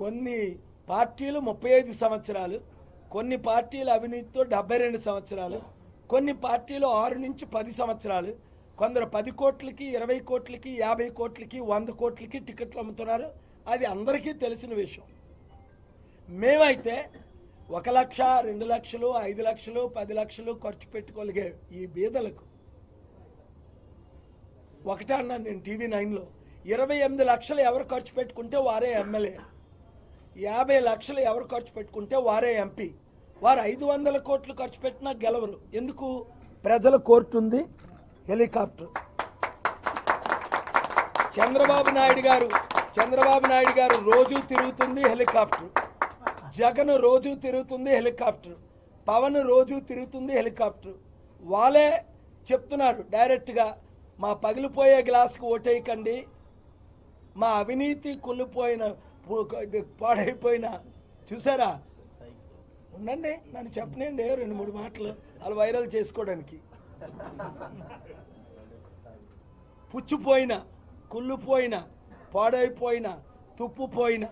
కొన్ని పార్టీలు 35 సంవత్సరాలు, కొన్ని పార్టీలు అవినీతితో 72 సంవత్సరాలు, కొన్ని పార్టీలు 6 నుంచి 10 సంవత్సరాలు, కొందరు 10 కోట్లకి 20 కోట్లకి 50 కోట్లకి 100 కోట్లకి టికెట్లు అమ్ముతున్నారు. అది అందరికీ తెలిసిన విషయం. మేమైతే 1 లక్ష 2 లక్షలు 5 లక్షలు 10 లక్షలు ఖర్చు పెట్టుకోగలిగే ఈ బీదలకు ఒకటే అన్నాను నేను టీవీ 9లో. 28 లక్షలు ఎవరు ఖర్చు పెట్టుకుంటే వారే ఎమ్మెల్యే, 50 లక్షలు ఎవరు ఖర్చు పెట్టుకుంటే వారే ఎంపీ. వారు 500 కోట్లు ఖర్చు పెట్టినా గెలవరు. ఎందుకు? ప్రజల కోర్టు ఉంది, హెలికాప్టర్. చంద్రబాబు నాయుడు గారు రోజు తిరుగుతుంది హెలికాప్టర్, జగన్ రోజు తిరుగుతుంది హెలికాప్టర్, పవన్ రోజు తిరుగుతుంది హెలికాప్టర్. వాళ్ళే చెప్తున్నారు డైరెక్ట్గా, మా పగిలిపోయే గ్లాస్కి ఓటేయకండి, మా అవినీతి కుళ్ళిపోయిన పాడైపోయిన చూసారా. ఉండండి, నన్ను చెప్పనండి 2-3 మాటలు వాళ్ళు వైరల్ చేసుకోవడానికి. పుచ్చిపోయిన, కుళ్ళిపోయిన, పాడైపోయిన, తుప్పుపోయిన,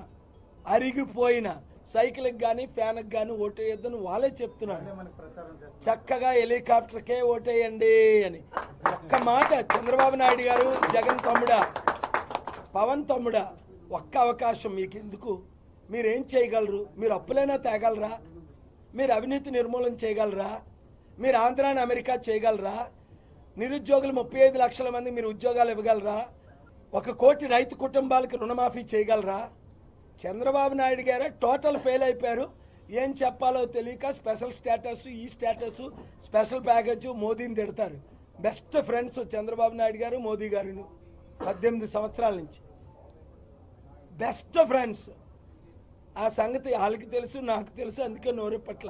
అరిగిపోయిన సైకిల్కి కానీ ఫ్యాన్కి కానీ ఓటేయొద్దని వాళ్ళే చెప్తున్నారు. చక్కగా హెలికాప్టర్కే ఓటేయండి అని ఒక్క మాట. చంద్రబాబు నాయుడు గారు, జగన్ తమ్ముడా, పవన్ తమ్ముడా, ఒక్క అవకాశం మీకు ఎందుకు? మీరేం చేయగలరు? మీరు అప్పులైనా తేగలరా? మీరు అవినీతి నిర్మూలన చేయగలరా? మీరు ఆంధ్రాని అమెరికా చేయగలరా? నిరుద్యోగులు 35 లక్షల మంది మీరు ఉద్యోగాలు ఇవ్వగలరా? 1 కోటి రైతు కుటుంబాలకు రుణమాఫీ చేయగలరా? చంద్రబాబు నాయుడు గారే టోటల్ ఫెయిల్ అయిపోయారు. ఏం చెప్పాలో తెలియక స్పెషల్ స్టేటస్, ఈ స్టేటస్, స్పెషల్ ప్యాకేజ్, మోదీని తిడతారు. బెస్ట్ ఫ్రెండ్స్ చంద్రబాబు నాయుడు గారు, మోదీ గారు 18 సంవత్సరాల నుంచి బెస్ట్ ఫ్రెండ్స్. ఆ సంగతి వాళ్ళకి తెలుసు, నాకు తెలుసు, అందుకే నోరు పట్ల